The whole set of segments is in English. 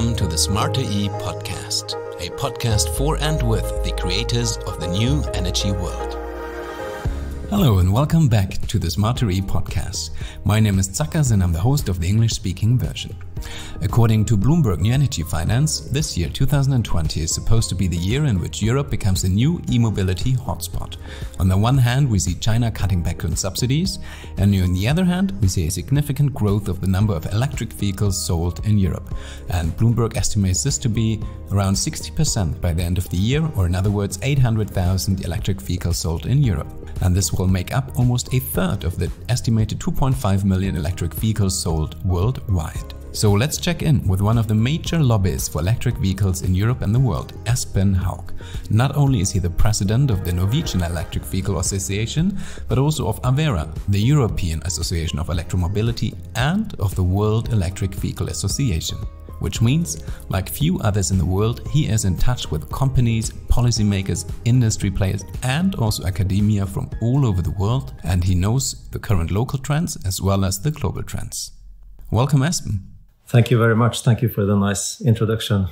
Welcome to the Smarter E podcast, a podcast for and with the creators of the new energy world. Hello and welcome back to the Smarter E podcast. My name is Zakas and I'm the host of the English-speaking version. According to Bloomberg-NEF Energy Finance, this year 2020 is supposed to be the year in which Europe becomes a new e-mobility hotspot. On the one hand, we see China cutting back on subsidies, and on the other hand, we see a significant growth of the number of electric vehicles sold in Europe. And Bloomberg estimates this to be around 60% by the end of the year, or in other words, 800,000 electric vehicles sold in Europe. And this will make up almost a third of the estimated 2.5 million electric vehicles sold worldwide. So let's check in with one of the major lobbyists for electric vehicles in Europe and the world, Espen Hauge. Not only is he the president of the Norwegian Electric Vehicle Association, but also of AVERE, the European Association of Electromobility, and of the World Electric Vehicle Association. Which means, like few others in the world, he is in touch with companies, policymakers, industry players, and also academia from all over the world, and he knows the current local trends as well as the global trends. Welcome, Espen. Thank you very much. Thank you for the nice introduction.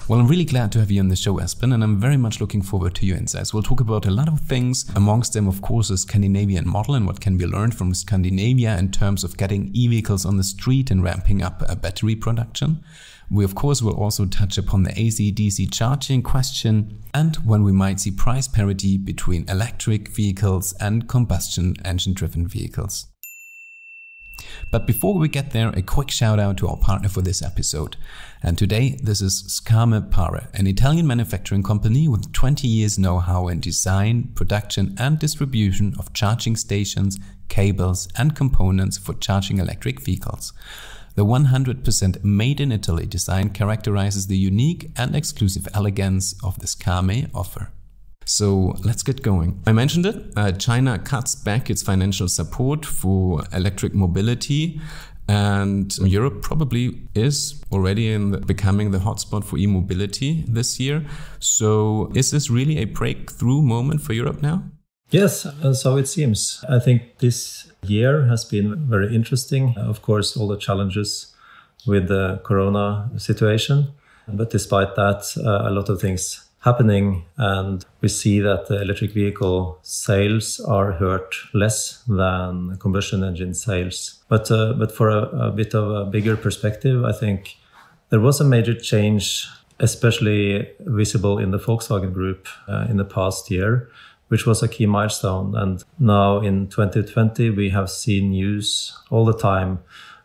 Well, I'm really glad to have you on the show, Espen, and I'm very much looking forward to your insights. We'll talk about a lot of things, amongst them, of course, the Scandinavian model and what can be learned from Scandinavia in terms of getting e-vehicles on the street and ramping up battery production. We, of course, will also touch upon the AC-DC charging question and when we might see price parity between electric vehicles and combustion engine-driven vehicles. But before we get there, a quick shout out to our partner for this episode. And today, this is AVERE, an Italian manufacturing company with 20 years know-how in design, production and distribution of charging stations, cables and components for charging electric vehicles. The 100% made in Italy design characterizes the unique and exclusive elegance of this AVERE offer. So let's get going. I mentioned it, China cuts back its financial support for electric mobility, and Europe probably is already becoming the hotspot for e-mobility this year. So is this really a breakthrough moment for Europe now? Yes, so it seems. I think this year has been very interesting. Of course, all the challenges with the corona situation. But despite that, a lot of things happening, and we see that the electric vehicle sales are hurt less than combustion engine sales. But for a bit of a bigger perspective, I think there was a major change, especially visible in the Volkswagen Group in the past year, which was a key milestone. And now in 2020, we have seen news all the time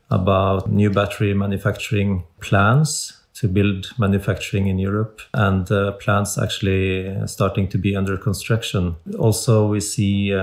about new battery manufacturing plans to build manufacturing in Europe, and plants actually starting to be under construction. Also, we see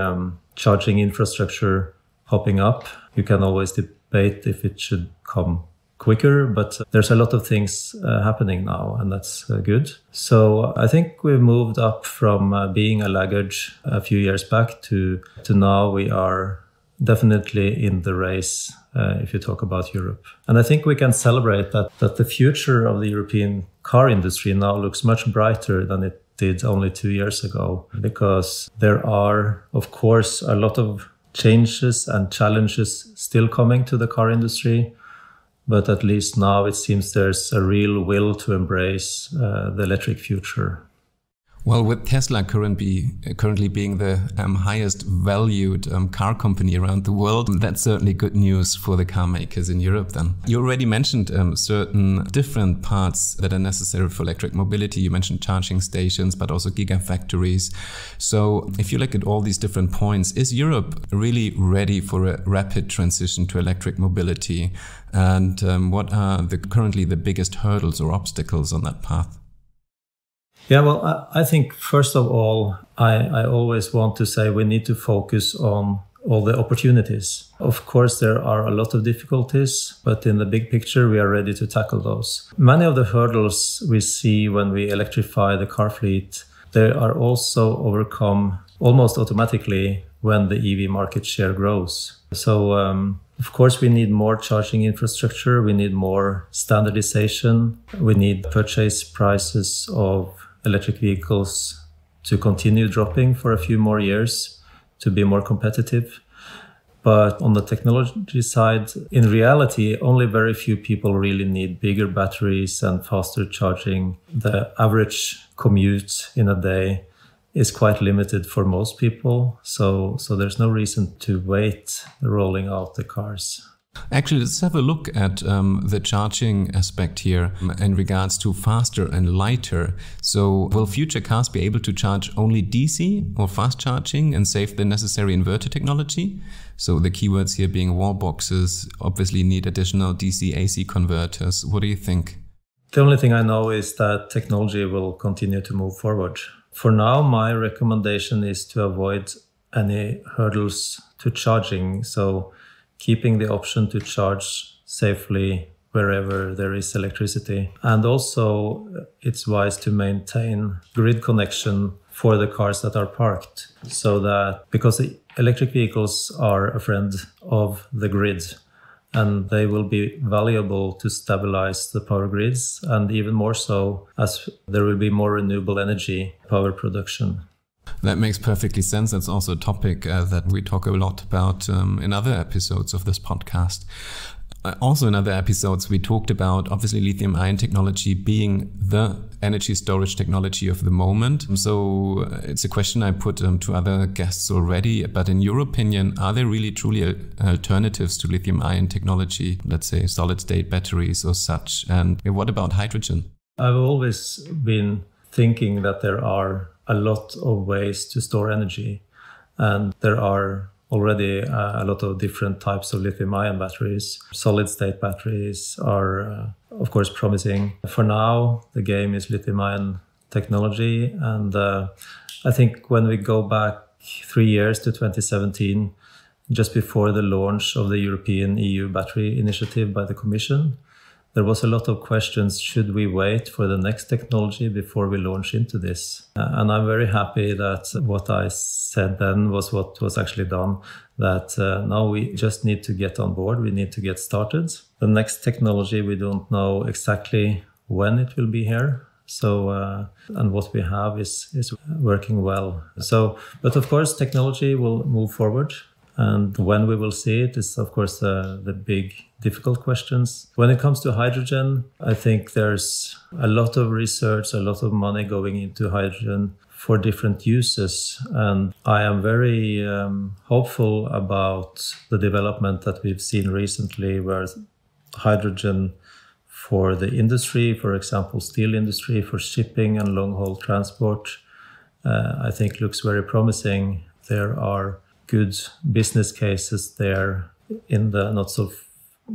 charging infrastructure popping up. You can always debate if it should come quicker, but there's a lot of things happening now, and that's good. So I think we've moved up from being a laggard a few years back to now we are definitely in the race if you talk about Europe. And I think we can celebrate that the future of the European car industry now looks much brighter than it did only 2 years ago, because there are, of course, a lot of changes and challenges still coming to the car industry. But at least now it seems there's a real will to embrace the electric future. Well, with Tesla currently being the highest valued car company around the world, that's certainly good news for the car makers in Europe then. You already mentioned certain different parts that are necessary for electric mobility. You mentioned charging stations, but also gigafactories. So if you look at all these different points, is Europe really ready for a rapid transition to electric mobility? And what are currently the biggest hurdles or obstacles on that path? Yeah, well, I think first of all, I always want to say we need to focus on all the opportunities. Of course, there are a lot of difficulties, but in the big picture, we are ready to tackle those. Many of the hurdles we see when we electrify the car fleet, they are also overcome almost automatically when the EV market share grows. So, of course, we need more charging infrastructure. We need more standardization. We need purchase prices of electric vehicles to continue dropping for a few more years to be more competitive. But on the technology side, in reality, only very few people really need bigger batteries and faster charging. The average commute in a day is quite limited for most people. So there's no reason to wait rolling out the cars. Actually, let's have a look at the charging aspect here in regards to faster and lighter. So will future cars be able to charge only DC or fast charging and save the necessary inverter technology? So the keywords here being wall boxes obviously need additional DC AC converters. What do you think? The only thing I know is that technology will continue to move forward. For now, my recommendation is to avoid any hurdles to charging. So keeping the option to charge safely wherever there is electricity. And also, it's wise to maintain grid connection for the cars that are parked. So that, because the electric vehicles are a friend of the grid, and they will be valuable to stabilize the power grids, and even more so as there will be more renewable energy power production. That makes perfectly sense. That's also a topic that we talk a lot about in other episodes of this podcast. Also in other episodes, we talked about obviously lithium-ion technology being the energy storage technology of the moment. So it's a question I put to other guests already. But in your opinion, are there really truly alternatives to lithium-ion technology, let's say solid-state batteries or such? And what about hydrogen? I've always been thinking that there are a lot of ways to store energy, and there are already a lot of different types of lithium-ion batteries. Solid-state batteries are, of course, promising. For now, the game is lithium-ion technology, and I think when we go back 3 years to 2017, just before the launch of the European EU battery initiative by the Commission, there was a lot of questions. Should we wait for the next technology before we launch into this? And I'm very happy that what I said then was what was actually done, that now we just need to get on board. We need to get started. The next technology, we don't know exactly when it will be here. So, and what we have is working well. So, but of course, technology will move forward. And when we will see it is, of course, the big, difficult questions. When it comes to hydrogen, I think there's a lot of research, a lot of money going into hydrogen for different uses. And I am very hopeful about the development that we've seen recently, where hydrogen for the industry, for example, steel industry, for shipping and long-haul transport, I think looks very promising. There are good business cases there in the not so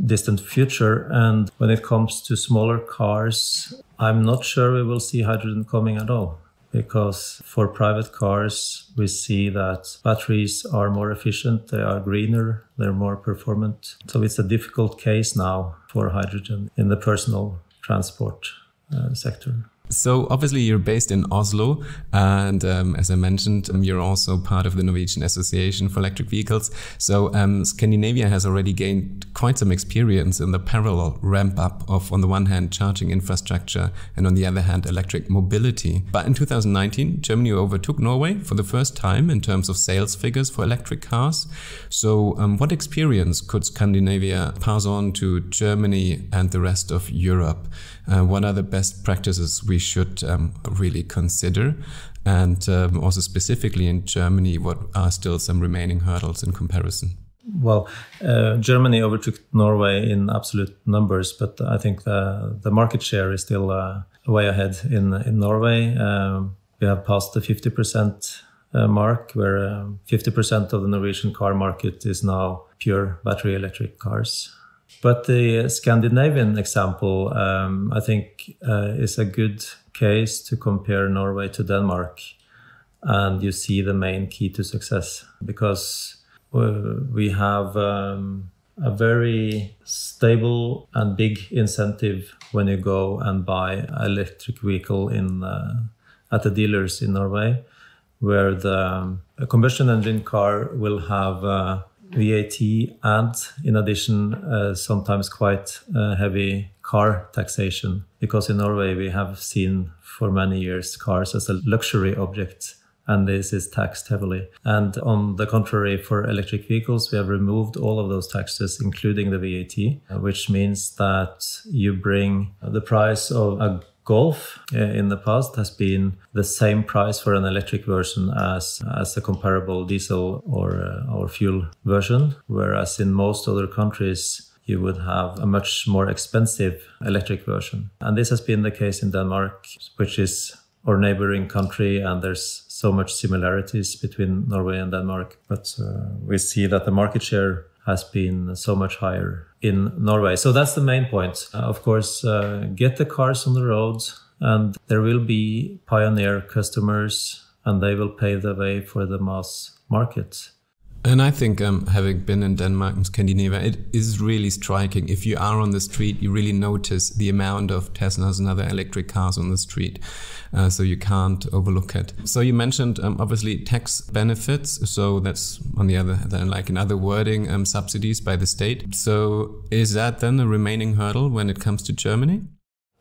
distant future. And when it comes to smaller cars, I'm not sure we will see hydrogen coming at all, because for private cars, we see that batteries are more efficient, they are greener, they're more performant. So it's a difficult case now for hydrogen in the personal transport sector. So obviously you're based in Oslo, and as I mentioned, you're also part of the Norwegian Association for Electric Vehicles. So Scandinavia has already gained quite some experience in the parallel ramp up of, on the one hand, charging infrastructure and on the other hand, electric mobility. But in 2019, Germany overtook Norway for the first time in terms of sales figures for electric cars. So what experience could Scandinavia pass on to Germany and the rest of Europe? What are the best practices we should really consider? And also specifically in Germany, what are still some remaining hurdles in comparison? Well, Germany overtook Norway in absolute numbers, but I think the market share is still way ahead in Norway. We have passed the 50% mark, where 50% of the Norwegian car market is now pure battery electric cars. But the Scandinavian example, I think, is a good case to compare Norway to Denmark. And you see the main key to success, because we have a very stable and big incentive when you go and buy an electric vehicle at the dealers in Norway, where a combustion engine car will have VAT and, in addition, sometimes quite heavy car taxation. Because in Norway we have seen for many years cars as a luxury object and this is taxed heavily. And on the contrary, for electric vehicles, we have removed all of those taxes, including the VAT, which means that you bring the price of a Golf in the past has been the same price for an electric version as a comparable diesel or fuel version, whereas in most other countries you would have a much more expensive electric version. And this has been the case in Denmark, which is our neighboring country, and there's so much similarities between Norway and Denmark. But we see that the market share has been so much higher in Norway. So that's the main point. Of course, get the cars on the road, and there will be pioneer customers, and they will pave the way for the mass market. And I think having been in Denmark and Scandinavia, it is really striking. If you are on the street, you really notice the amount of Teslas and other electric cars on the street. So you can't overlook it. So you mentioned obviously tax benefits. So that's on the other than like in other wording, subsidies by the state. So is that then a remaining hurdle when it comes to Germany?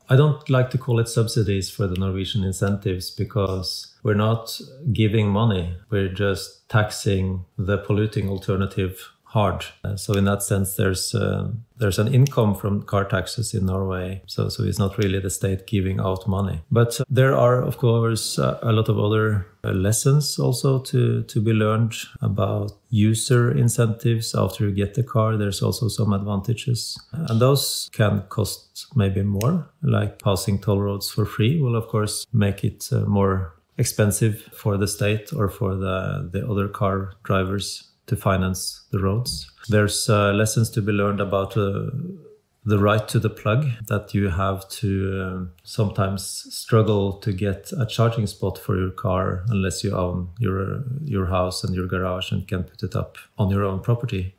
I don't like to call it subsidies for the Norwegian incentives, because we're not giving money. We're just taxing the polluting alternative hard. So in that sense, there's an income from car taxes in Norway. So it's not really the state giving out money. But there are, of course, a lot of other lessons also to be learned about user incentives after you get the car. There's also some advantages. And those can cost maybe more, like passing toll roads for free will, of course, make it more expensive for the state or for the other car drivers to finance the roads. There's lessons to be learned about the right to the plug, that you have to sometimes struggle to get a charging spot for your car unless you own your house and your garage and can put it up on your own property.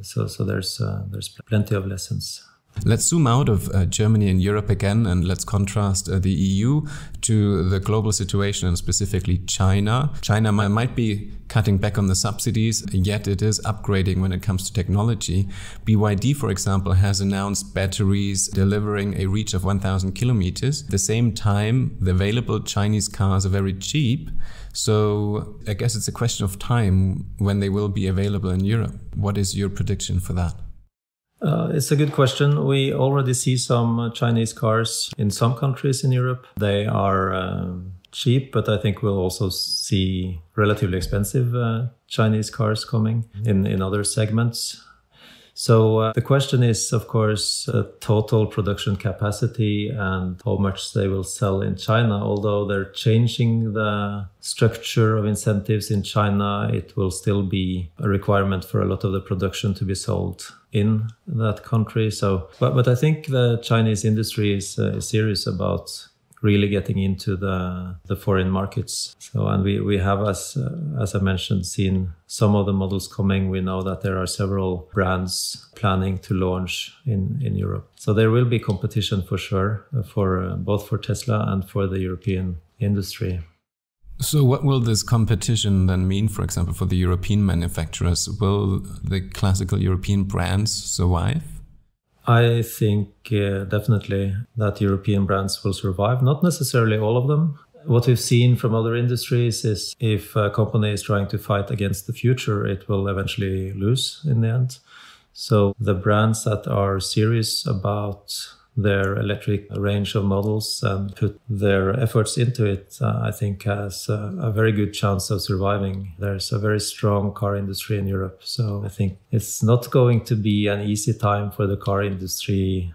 So there's plenty of lessons. Let's zoom out of Germany and Europe again, and let's contrast the EU to the global situation, and specifically China. China might be cutting back on the subsidies, yet it is upgrading when it comes to technology. BYD, for example, has announced batteries delivering a reach of 1,000 kilometers. At the same time, the available Chinese cars are very cheap. So I guess it's a question of time when they will be available in Europe. What is your prediction for that? It's a good question. We already see some Chinese cars in some countries in Europe. They are cheap, but I think we'll also see relatively expensive Chinese cars coming in other segments. So the question is, of course, total production capacity and how much they will sell in China. Although they're changing the structure of incentives in China, it will still be a requirement for a lot of the production to be sold in that country. So, but I think the Chinese industry is serious about really getting into the foreign markets. So, and we have, as I mentioned, seen some of the models coming. We know that there are several brands planning to launch in Europe. So there will be competition for sure, for both for Tesla and for the European industry. So what will this competition then mean, for example, for the European manufacturers? Will the classical European brands survive? I think definitely that European brands will survive, not necessarily all of them. What we've seen from other industries is if a company is trying to fight against the future, it will eventually lose in the end. So the brands that are serious about their electric range of models and put their efforts into it, I think has a very good chance of surviving. There's a very strong car industry in Europe. So I think it's not going to be an easy time for the car industry,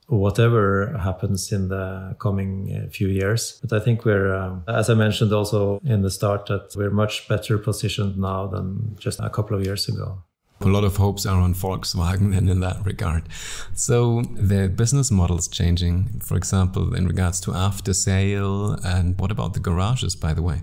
whatever happens in the coming few years. But I think we're, as I mentioned also in the start, that we're much better positioned now than just a couple of years ago. A lot of hopes are on Volkswagen then in that regard. So the business model's changing, for example, in regards to after sale. And what about the garages, by the way?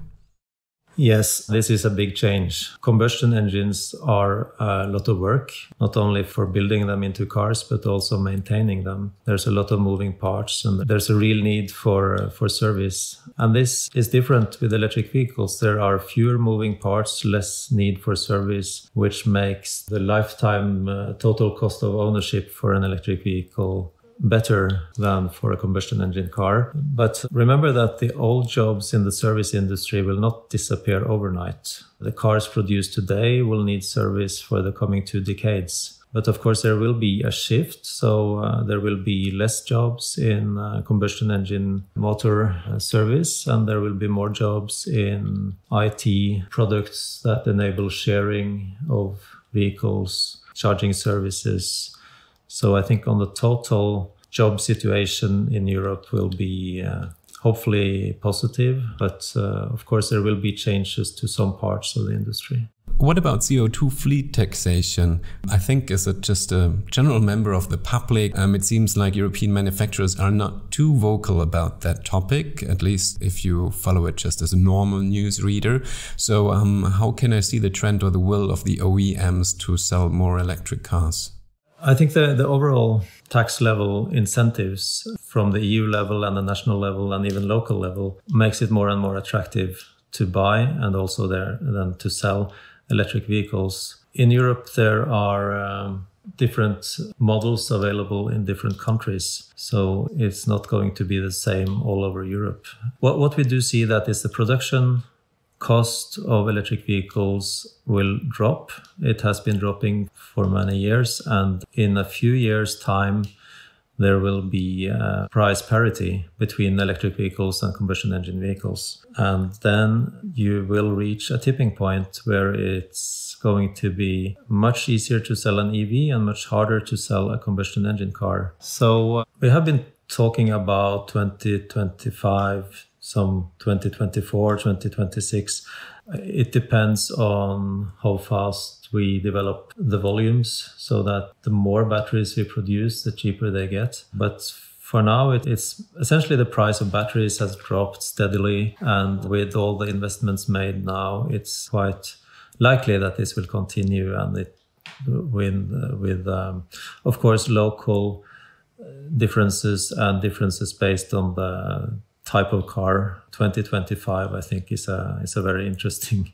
Yes, this is a big change. Combustion engines are a lot of work, not only for building them into cars, but also maintaining them. There's a lot of moving parts and there's a real need for service. And this is different with electric vehicles. There are fewer moving parts, less need for service, which makes the lifetime total cost of ownership for an electric vehicle better than for a combustion engine car. But remember that the old jobs in the service industry will not disappear overnight. The cars produced today will need service for the coming 2 decades. But of course, there will be a shift. So there will be less jobs in combustion engine motor service, and there will be more jobs in IT products that enable sharing of vehicles, charging services. So I think on the total, job situation in Europe will be hopefully positive. But of course, there will be changes to some parts of the industry. What about CO2 fleet taxation? I think as just a general member of the public, it seems like European manufacturers are not too vocal about that topic, at least if you follow it just as a normal news reader. So how can I see the trend or the will of the OEMs to sell more electric cars? I think the overall tax level incentives from the EU level and the national level and even local level makes it more and more attractive to buy and also then to sell electric vehicles. In Europe, there are different models available in different countries. So it's not going to be the same all over Europe. What we do see that is the production cost of electric vehicles will drop. It has been dropping for many years. And in a few years' time, there will be price parity between electric vehicles and combustion engine vehicles. And then you will reach a tipping point where it's going to be much easier to sell an EV and much harder to sell a combustion engine car. So we have been talking about 2025, some 2024, 2026. It depends on how fast we develop the volumes so that the more batteries we produce, the cheaper they get. But for now, it's essentially the price of batteries has dropped steadily. And with all the investments made now, it's quite likely that this will continue. And it with of course, local differences and differences based on the type of car. 2025, I think, is a very interesting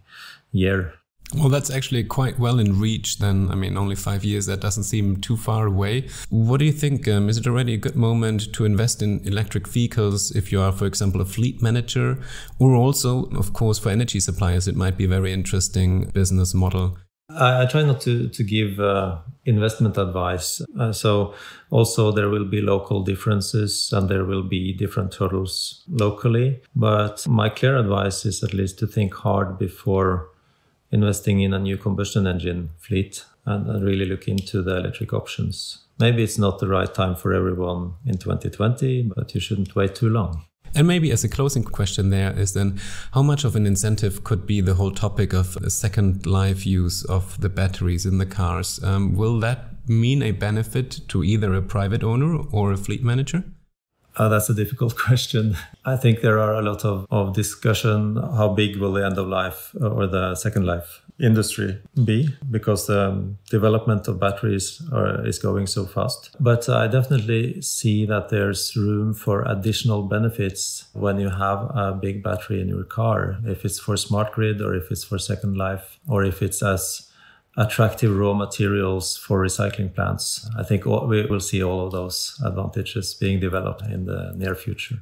year. Well, that's actually quite well in reach then. I mean, only 5 years, that doesn't seem too far away. What do you think? Is it already a good moment to invest in electric vehicles if you are, for example, a fleet manager? Or also, of course, for energy suppliers, it might be a very interesting business model. I try not to give investment advice. So also there will be local differences and there will be different hurdles locally. But my clear advice is at least to think hard before investing in a new combustion engine fleet and really look into the electric options. Maybe it's not the right time for everyone in 2020, but you shouldn't wait too long. And maybe as a closing question there is then, how much of an incentive could be the whole topic of a second life use of the batteries in the cars? Will that mean a benefit to either a private owner or a fleet manager? That's a difficult question. I think there are a lot of discussion. How big will the end of life or the second life industry be? Because the development of batteries is going so fast. But I definitely see that there's room for additional benefits when you have a big battery in your car. If it's for smart grid or if it's for second life or if it's as attractive raw materials for recycling plants. I think we will see all of those advantages being developed in the near future.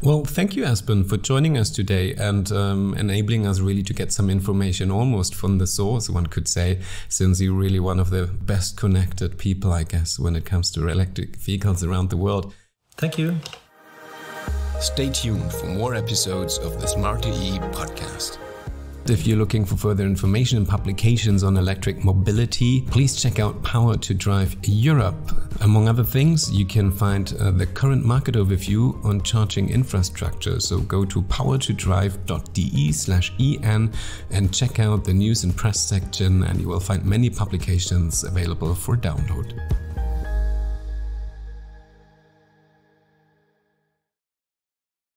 Well, thank you, Espen, for joining us today and enabling us really to get some information almost from the source, one could say, since you're really one of the best connected people, I guess, when it comes to electric vehicles around the world. Thank you. Stay tuned for more episodes of the Smart2E podcast. If you're looking for further information and publications on electric mobility, please check out Power to Drive Europe. Among other things, you can find the current market overview on charging infrastructure. So go to powertodrive.de/en and check out the news and press section, and you will find many publications available for download.